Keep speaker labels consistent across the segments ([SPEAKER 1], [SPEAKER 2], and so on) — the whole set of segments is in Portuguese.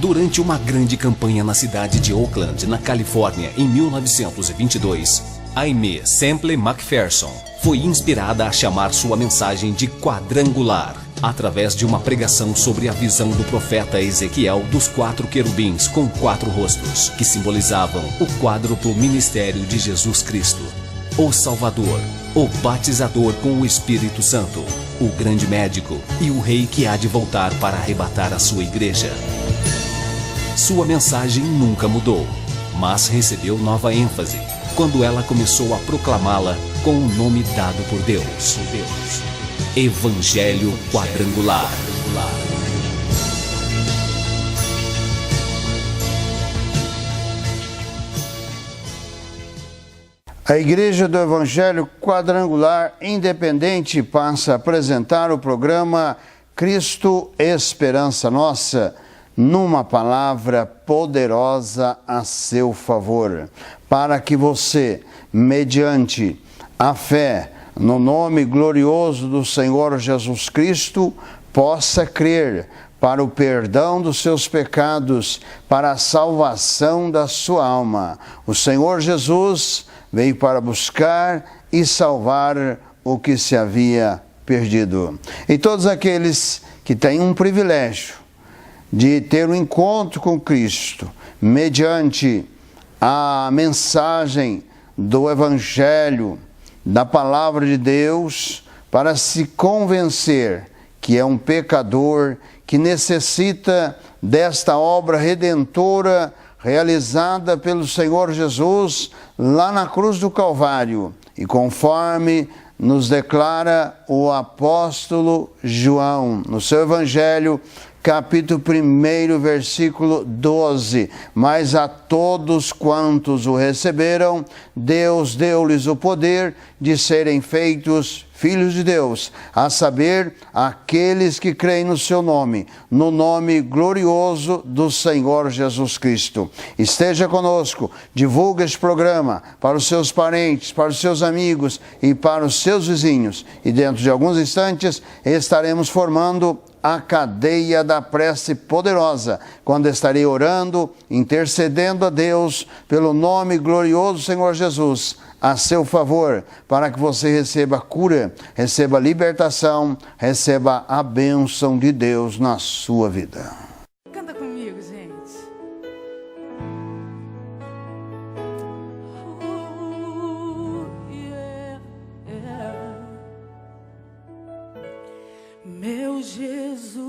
[SPEAKER 1] Durante uma grande campanha na cidade de Oakland, na Califórnia, em 1922, Aimee Semple McPherson foi inspirada a chamar sua mensagem de quadrangular, através de uma pregação sobre a visão do profeta Ezequiel dos 4 querubins com 4 rostos, que simbolizavam o quádruplo ministério de Jesus Cristo, o Salvador, o batizador com o Espírito Santo, o grande médico e o rei que há de voltar para arrebatar a sua igreja. Sua mensagem nunca mudou, mas recebeu nova ênfase quando ela começou a proclamá-la com o nome dado por Deus. Evangelho Quadrangular.
[SPEAKER 2] A Igreja do Evangelho Quadrangular Independente passa a apresentar o programa Cristo Esperança Nossa, numa palavra poderosa a seu favor, para que você, mediante a fé no nome glorioso do Senhor Jesus Cristo, possa crer para o perdão dos seus pecados, para a salvação da sua alma. O Senhor Jesus veio para buscar e salvar o que se havia perdido. E todos aqueles que têm um privilégio de ter um encontro com Cristo, mediante a mensagem do Evangelho, da Palavra de Deus, para se convencer que é um pecador, que necessita desta obra redentora realizada pelo Senhor Jesus lá na cruz do Calvário. E conforme nos declara o apóstolo João, no seu Evangelho, capítulo 1, versículo 12. Mas a todos quantos o receberam, Deus deu-lhes o poder de serem feitos filhos de Deus, a saber, aqueles que creem no seu nome, no nome glorioso do Senhor Jesus Cristo. Esteja conosco, divulgue este programa para os seus parentes, para os seus amigos e para os seus vizinhos. E dentro de alguns instantes estaremos formando a cadeia da prece poderosa, quando estarei orando, intercedendo a Deus pelo nome glorioso do Senhor Jesus, a seu favor, para que você receba cura, receba libertação, receba a bênção de Deus na sua vida.
[SPEAKER 3] Canta comigo, gente. Meu Jesus,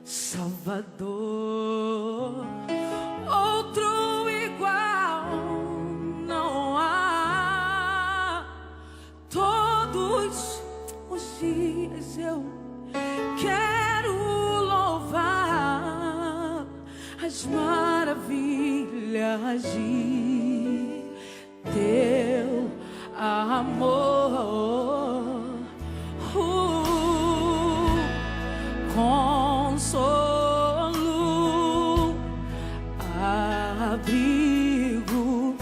[SPEAKER 3] Salvador, outro igual não há. Todos os dias eu quero louvar as maravilhas de teu amor. Consolo, abrigo,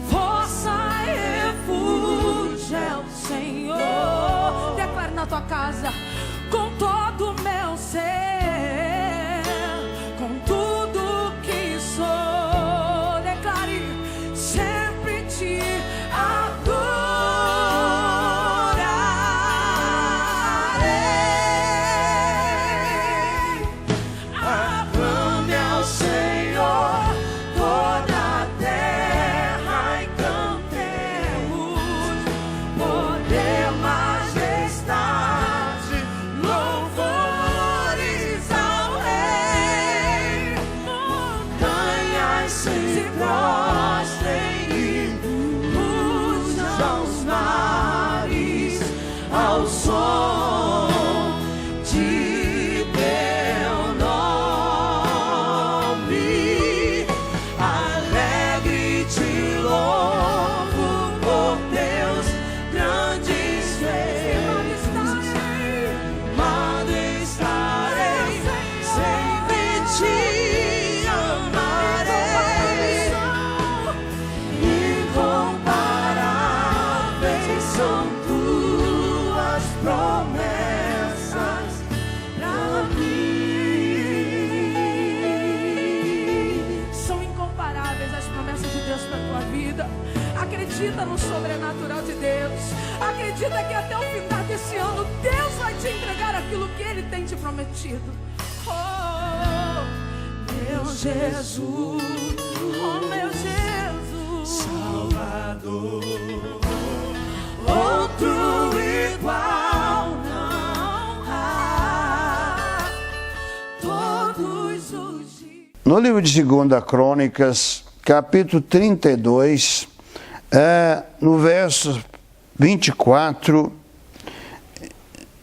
[SPEAKER 3] força e refúgio é o Senhor. Declare na tua casa com todo o meu ser, com tudo que sou. Declare sempre te
[SPEAKER 4] são tuas promessas.
[SPEAKER 3] Acredita no sobrenatural de Deus. Acredita que até o final desse ano Deus vai te entregar aquilo que Ele tem te prometido. Oh, meu Jesus, oh meu Jesus,
[SPEAKER 4] Salvador,
[SPEAKER 3] outro igual não há. Todos os dias.
[SPEAKER 2] No livro de 2 Crônicas, capítulo 32, no verso 24,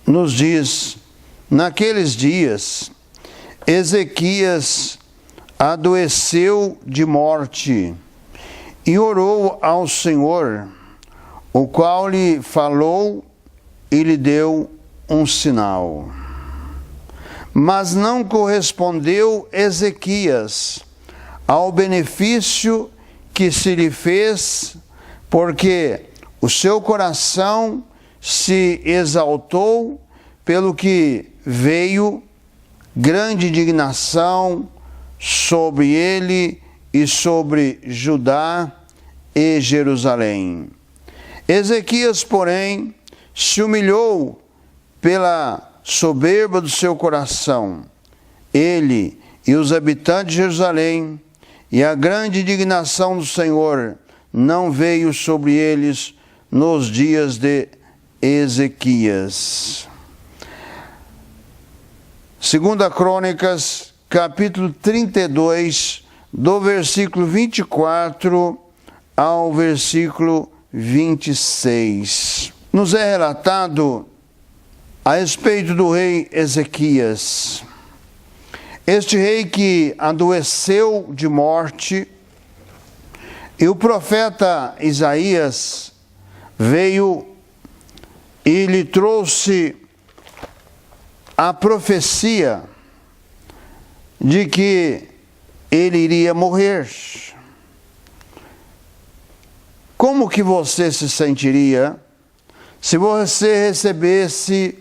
[SPEAKER 2] nos diz: naqueles dias, Ezequias adoeceu de morte e orou ao Senhor, o qual lhe falou e lhe deu um sinal. Mas não correspondeu Ezequias ao benefício que se lhe fez, porque o seu coração se exaltou, pelo que veio grande indignação sobre ele e sobre Judá e Jerusalém. Ezequias, porém, se humilhou pela soberba do seu coração, ele e os habitantes de Jerusalém, e a grande indignação do Senhor não veio sobre eles nos dias de Ezequias. 2 Crônicas, capítulo 32, do versículo 24 ao versículo 26. Nos é relatado a respeito do rei Ezequias. Este rei que adoeceu de morte, e o profeta Isaías veio e lhe trouxe a profecia de que ele iria morrer. Como que você se sentiria se você recebesse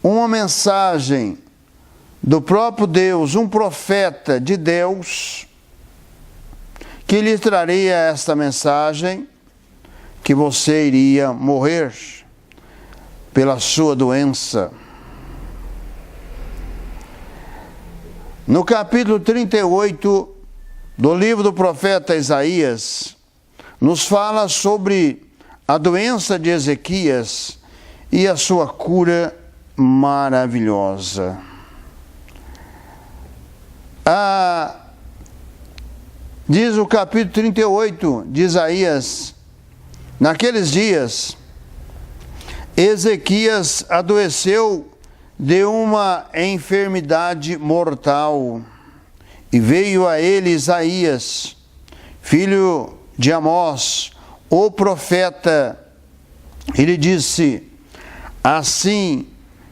[SPEAKER 2] uma mensagem do próprio Deus, um profeta de Deus, que lhe traria esta mensagem, que você iria morrer pela sua doença? No capítulo 38 do livro do profeta Isaías, nos fala sobre a doença de Ezequias e a sua cura maravilhosa. Diz o capítulo 38 de Isaías: naqueles dias, Ezequias adoeceu de uma enfermidade mortal, e veio a ele Isaías, filho de Amós, o profeta, e lhe disse: assim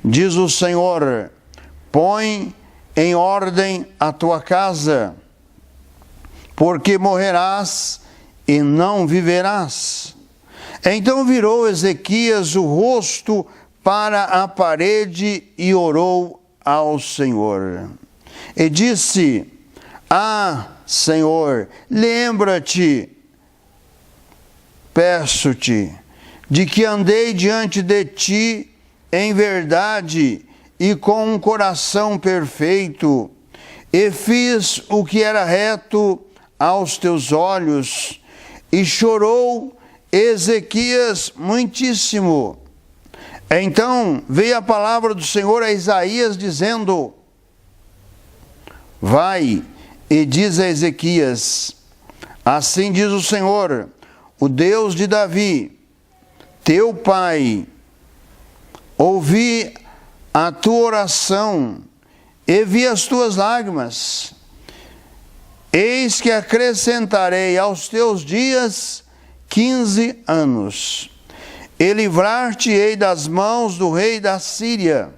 [SPEAKER 2] diz o Senhor, põe em ordem a tua casa, porque morrerás e não viverás. Então virou Ezequias o rosto para a parede e orou ao Senhor. E disse: Senhor, lembra-te, peço-te, de que andei diante de ti em verdade e com um coração perfeito, e fiz o que era reto aos teus olhos. E chorou Ezequias muitíssimo. Então veio a palavra do Senhor a Isaías, dizendo: vai e diz a Ezequias: assim diz o Senhor, o Deus de Davi, teu pai, ouvi a tua oração e vi as tuas lágrimas. Eis que acrescentarei aos teus dias 15 anos, e livrar-te-ei das mãos do rei da Síria.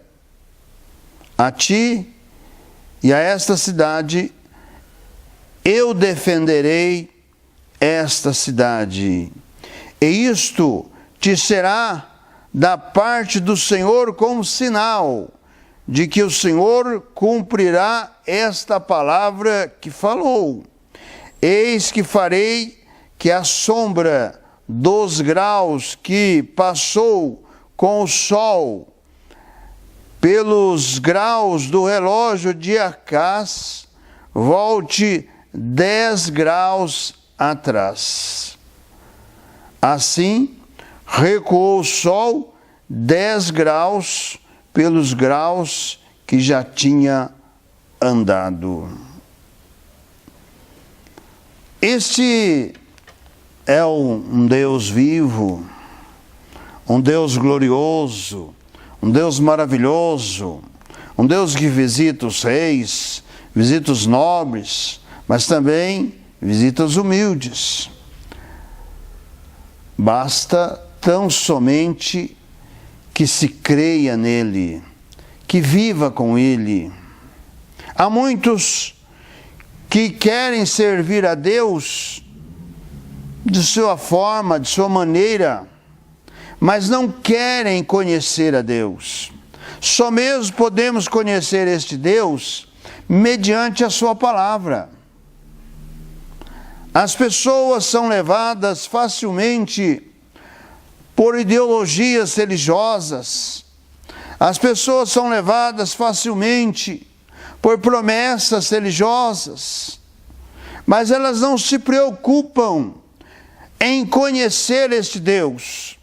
[SPEAKER 2] A ti e a esta cidade eu defenderei esta cidade, e isto te será da parte do Senhor como sinal de que o Senhor cumprirá esta palavra que falou. Eis que farei que a sombra dos graus que passou com o sol pelos graus do relógio de Acás, volte 10 graus atrás. Assim, recuou o sol 10 graus pelos graus que já tinha andado. Este é um Deus vivo, um Deus glorioso, um Deus maravilhoso, um Deus que visita os reis, visita os nobres, mas também visita os humildes. Basta tão somente que se creia nele, que viva com ele. Há muitos que querem servir a Deus de sua forma, de sua maneira, mas não querem conhecer a Deus. Só mesmo podemos conhecer este Deus mediante a sua palavra. As pessoas são levadas facilmente por ideologias religiosas. As pessoas são levadas facilmente por promessas religiosas, mas elas não se preocupam em conhecer este Deus.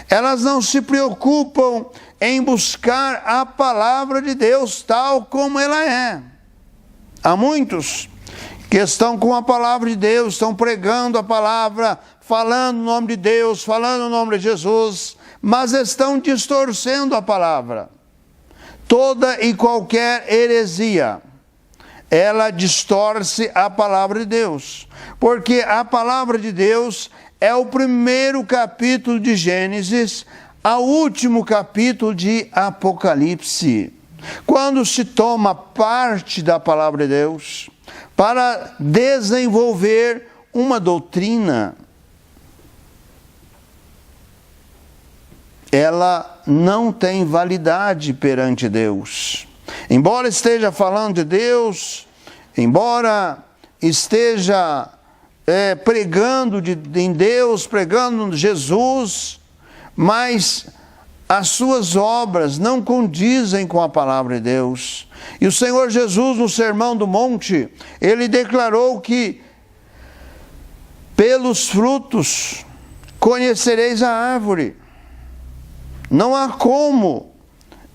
[SPEAKER 2] Elas não se preocupam em buscar a palavra de Deus tal como ela é. Há muitos que estão com a palavra de Deus, estão pregando a palavra, falando o nome de Deus, falando o nome de Jesus, mas estão distorcendo a palavra. Toda e qualquer heresia, ela distorce a palavra de Deus, porque a palavra de Deus é o primeiro capítulo de Gênesis ao último capítulo de Apocalipse. Quando se toma parte da palavra de Deus para desenvolver uma doutrina, ela não tem validade perante Deus. Embora esteja falando de Deus, embora esteja pregando em Deus, pregando Jesus, mas as suas obras não condizem com a palavra de Deus. E o Senhor Jesus, no Sermão do Monte, ele declarou que pelos frutos conhecereis a árvore. Não há como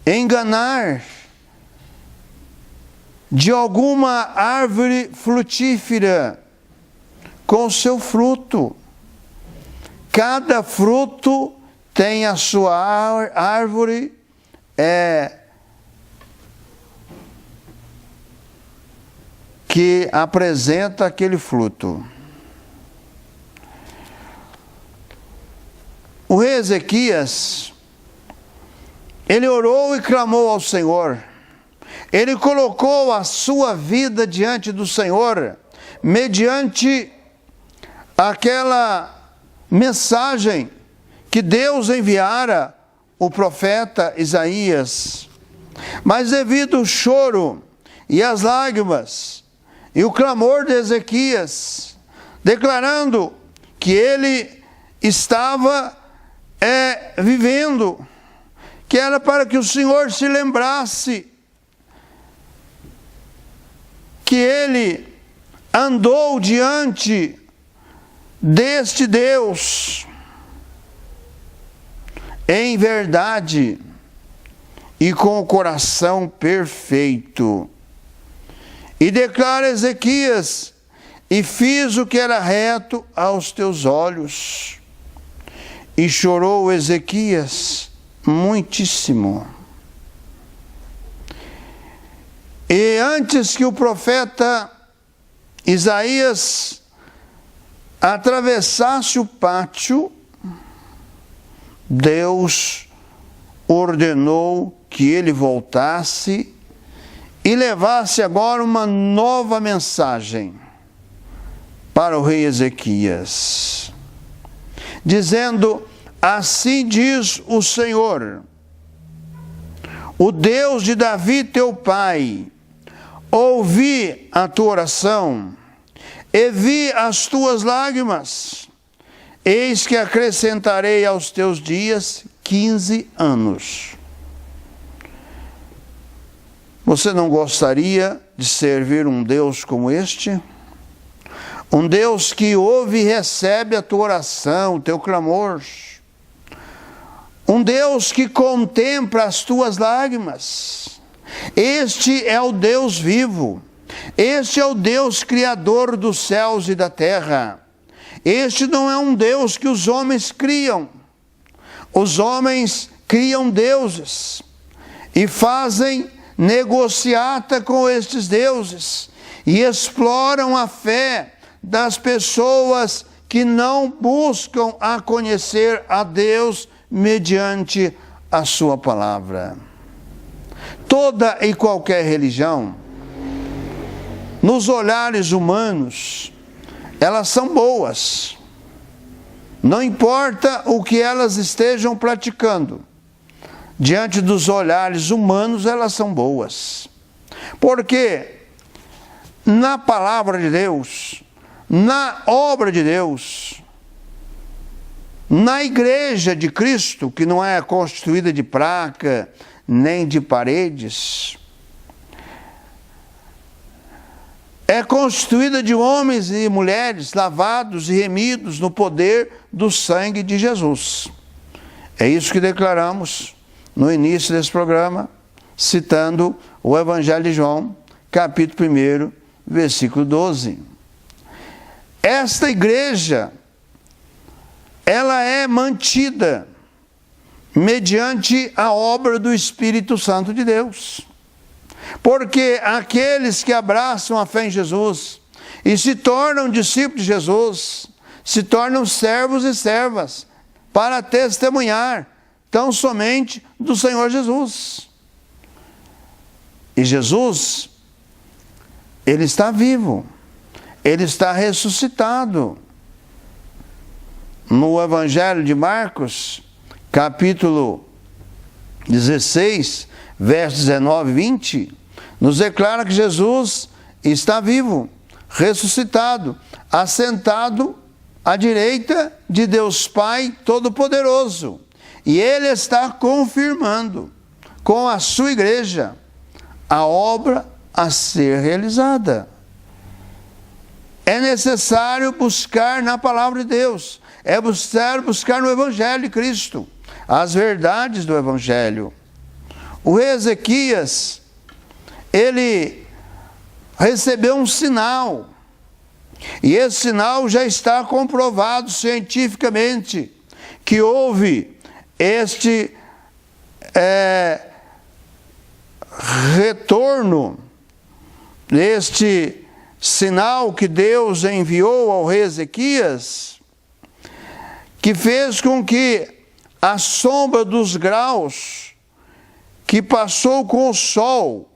[SPEAKER 2] enganar de alguma árvore frutífera com o seu fruto. Cada fruto tem a sua árvore que apresenta aquele fruto. O rei Ezequias, ele orou e clamou ao Senhor. Ele colocou a sua vida diante do Senhor, mediante aquela mensagem que Deus enviara o profeta Isaías. Mas devido ao choro e as lágrimas e o clamor de Ezequias, declarando que ele estava vivendo, que era para que o Senhor se lembrasse que ele andou diante deste Deus em verdade e com o coração perfeito. E declara Ezequias: e fiz o que era reto aos teus olhos. E chorou Ezequias muitíssimo. E antes que o profeta Isaías atravessasse o pátio, Deus ordenou que ele voltasse e levasse agora uma nova mensagem para o rei Ezequias, dizendo: assim diz o Senhor, o Deus de Davi teu pai, ouvi a tua oração e vi as tuas lágrimas, eis que acrescentarei aos teus dias 15 anos. Você não gostaria de servir um Deus como este? Um Deus que ouve e recebe a tua oração, o teu clamor. Um Deus que contempla as tuas lágrimas. Este é o Deus vivo. Este é o Deus criador dos céus e da terra. Este não é um Deus que os homens criam. Os homens criam deuses e fazem negociata com estes deuses e exploram a fé das pessoas que não buscam a conhecer a Deus mediante a sua palavra. Toda e qualquer religião, nos olhares humanos, elas são boas. Não importa o que elas estejam praticando, diante dos olhares humanos elas são boas. Porque na palavra de Deus, na obra de Deus, na igreja de Cristo, que não é constituída de placa, nem de paredes, é constituída de homens e mulheres lavados e remidos no poder do sangue de Jesus. É isso que declaramos no início desse programa, citando o Evangelho de João, capítulo 1, versículo 12. Esta igreja, ela é mantida mediante a obra do Espírito Santo de Deus. Porque aqueles que abraçam a fé em Jesus e se tornam discípulos de Jesus, se tornam servos e servas para testemunhar tão somente do Senhor Jesus. E Jesus, Ele está vivo, Ele está ressuscitado. No Evangelho de Marcos, capítulo 16, versos 19 e 20, nos declara que Jesus está vivo, ressuscitado, assentado à direita de Deus Pai Todo-Poderoso. E Ele está confirmando com a sua igreja a obra a ser realizada. É necessário buscar na palavra de Deus, é necessário buscar no Evangelho de Cristo as verdades do Evangelho. O rei Ezequias, ele recebeu um sinal, e esse sinal já está comprovado cientificamente, que houve este retorno, este sinal que Deus enviou ao rei Ezequias, que fez com que a sombra dos graus que passou com o sol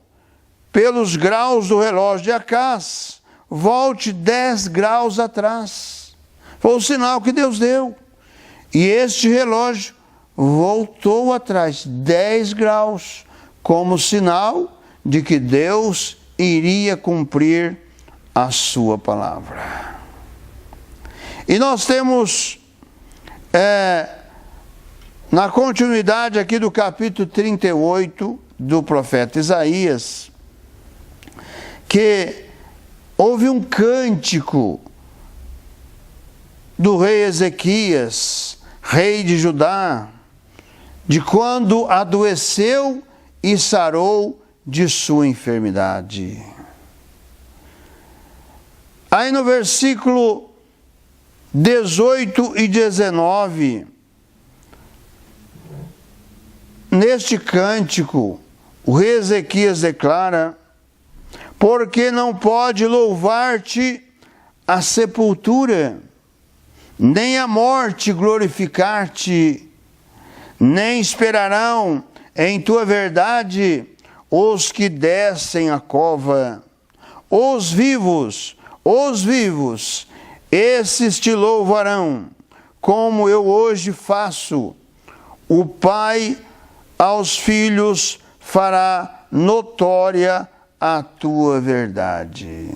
[SPEAKER 2] pelos graus do relógio de Acás volte 10 graus atrás. Foi o sinal que Deus deu. E este relógio voltou atrás 10 graus, como sinal de que Deus iria cumprir a sua palavra. E nós temos, na continuidade aqui do capítulo 38 do profeta Isaías, que houve um cântico do rei Ezequias, rei de Judá, de quando adoeceu e sarou de sua enfermidade. Aí no versículo 18 e 19, neste cântico, o rei Ezequias declara: porque não pode louvar-te a sepultura, nem a morte glorificar-te, nem esperarão em tua verdade os que descem a cova. Os vivos, esses te louvarão, como eu hoje faço. O Pai aos filhos fará notória a tua verdade.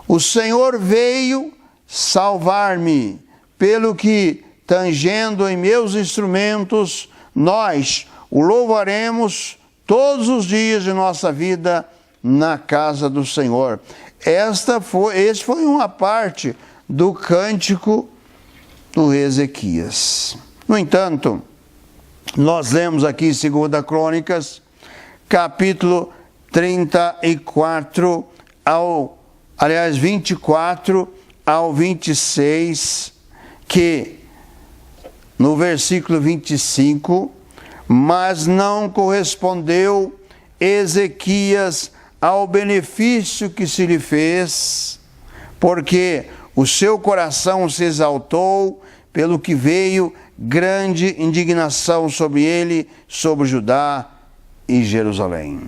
[SPEAKER 2] O Senhor veio salvar-me, pelo que tangendo em meus instrumentos, nós o louvaremos todos os dias de nossa vida na casa do Senhor. Esse foi uma parte do cântico do Ezequias. No entanto, nós lemos aqui em 2 Crônicas, capítulo 24 ao 26, que no versículo 25, mas não correspondeu Ezequias ao benefício que se lhe fez, porque o seu coração se exaltou, pelo que veio grande indignação sobre ele, sobre Judá e Jerusalém.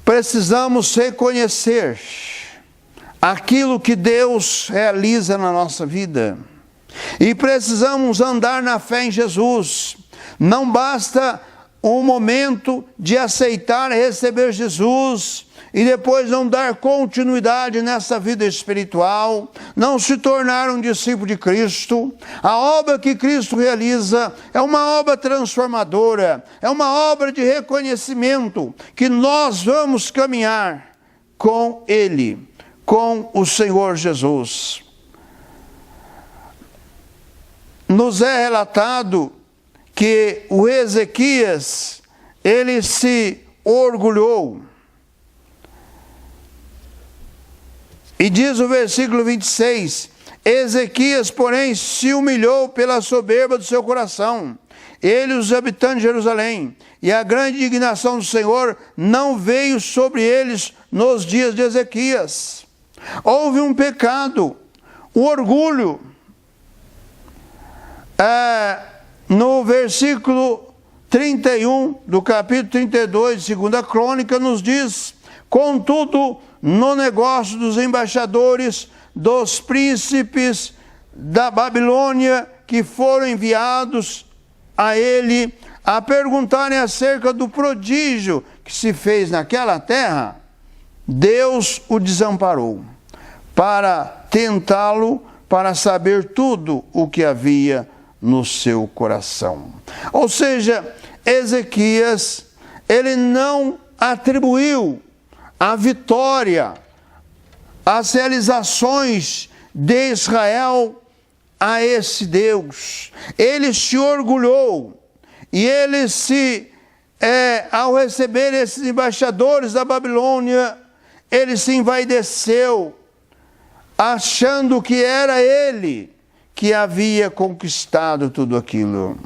[SPEAKER 2] Precisamos reconhecer aquilo que Deus realiza na nossa vida. E precisamos andar na fé em Jesus. Não basta um momento de aceitar e receber Jesus e depois não dar continuidade nessa vida espiritual, não se tornar um discípulo de Cristo. A obra que Cristo realiza é uma obra transformadora, é uma obra de reconhecimento que nós vamos caminhar com Ele, com o Senhor Jesus. Nos é relatado que o Ezequias, ele se orgulhou. E diz o versículo 26, Ezequias, porém, se humilhou pela soberba do seu coração, ele e os habitantes de Jerusalém, e a grande indignação do Senhor não veio sobre eles nos dias de Ezequias. Houve um pecado, o orgulho. No versículo 31 do capítulo 32 de 2 Crônica nos diz, contudo, no negócio dos embaixadores, dos príncipes da Babilônia, que foram enviados a ele, a perguntarem acerca do prodígio que se fez naquela terra, Deus o desamparou, para tentá-lo, para saber tudo o que havia no seu coração. Ou seja, Ezequias, ele não atribuiu a vitória, as realizações de Israel a esse Deus. Ele se orgulhou e ele ao receber esses embaixadores da Babilônia, ele se envaideceu, achando que era ele que havia conquistado tudo aquilo.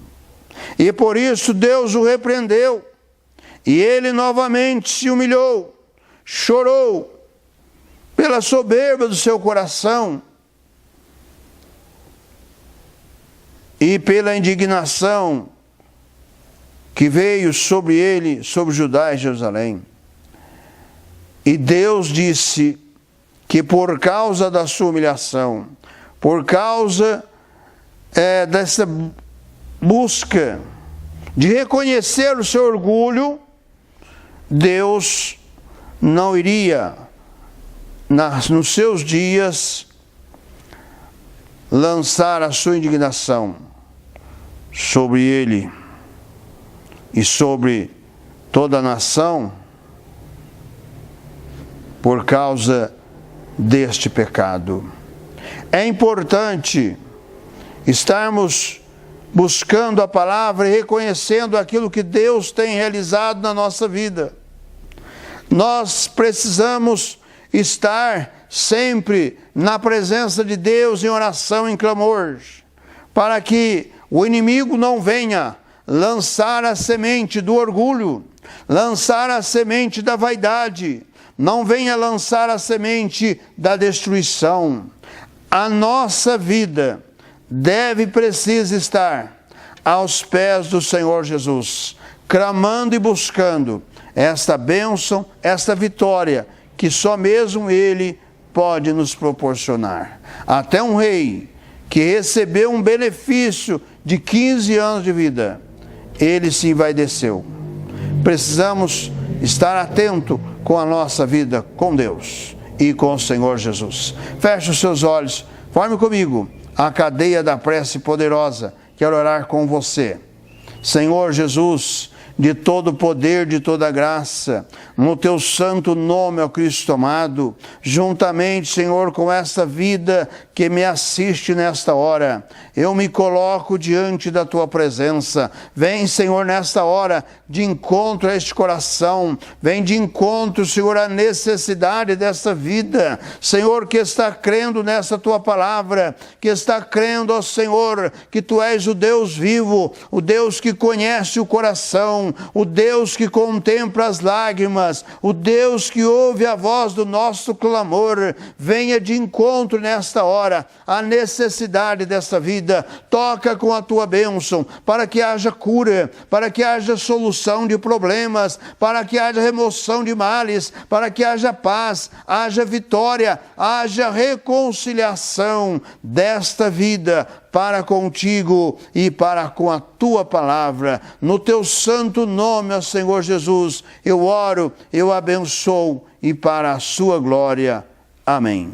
[SPEAKER 2] E por isso Deus o repreendeu, e ele novamente se humilhou, chorou pela soberba do seu coração e pela indignação que veio sobre ele, sobre Judá e Jerusalém. E Deus disse que por causa da sua humilhação, por causa dessa busca de reconhecer o seu orgulho, Deus não iria, nos seus dias, lançar a sua indignação sobre ele e sobre toda a nação por causa deste pecado. É importante estarmos buscando a palavra e reconhecendo aquilo que Deus tem realizado na nossa vida. Nós precisamos estar sempre na presença de Deus em oração, em clamor, para que o inimigo não venha lançar a semente do orgulho, lançar a semente da vaidade, não venha lançar a semente da destruição. A nossa vida precisa estar aos pés do Senhor Jesus, clamando e buscando esta bênção, esta vitória, que só mesmo Ele pode nos proporcionar. Até um rei que recebeu um benefício de 15 anos de vida, ele se envaideceu. Precisamos estar atento com a nossa vida com Deus e com o Senhor Jesus. Feche os seus olhos, forme comigo a cadeia da prece poderosa. Quero orar com você. Senhor Jesus, de todo poder, de toda graça, no teu santo nome, ó Cristo amado, juntamente, Senhor, com esta vida que me assiste nesta hora, eu me coloco diante da tua presença. Vem, Senhor, nesta hora, de encontro a este coração, vem de encontro, Senhor, à necessidade desta vida, Senhor, que está crendo nessa tua palavra, que está crendo, ó Senhor, que tu és o Deus vivo, o Deus que conhece o coração, o Deus que contempla as lágrimas, o Deus que ouve a voz do nosso clamor. Venha de encontro nesta hora à necessidade desta vida. Toca com a tua bênção, para que haja cura, para que haja solução de problemas, para que haja remoção de males, para que haja paz, haja vitória, haja reconciliação desta vida para contigo e para com a tua palavra. No teu santo nome, ó Senhor Jesus, eu oro, eu abençoo e para a sua glória. Amém.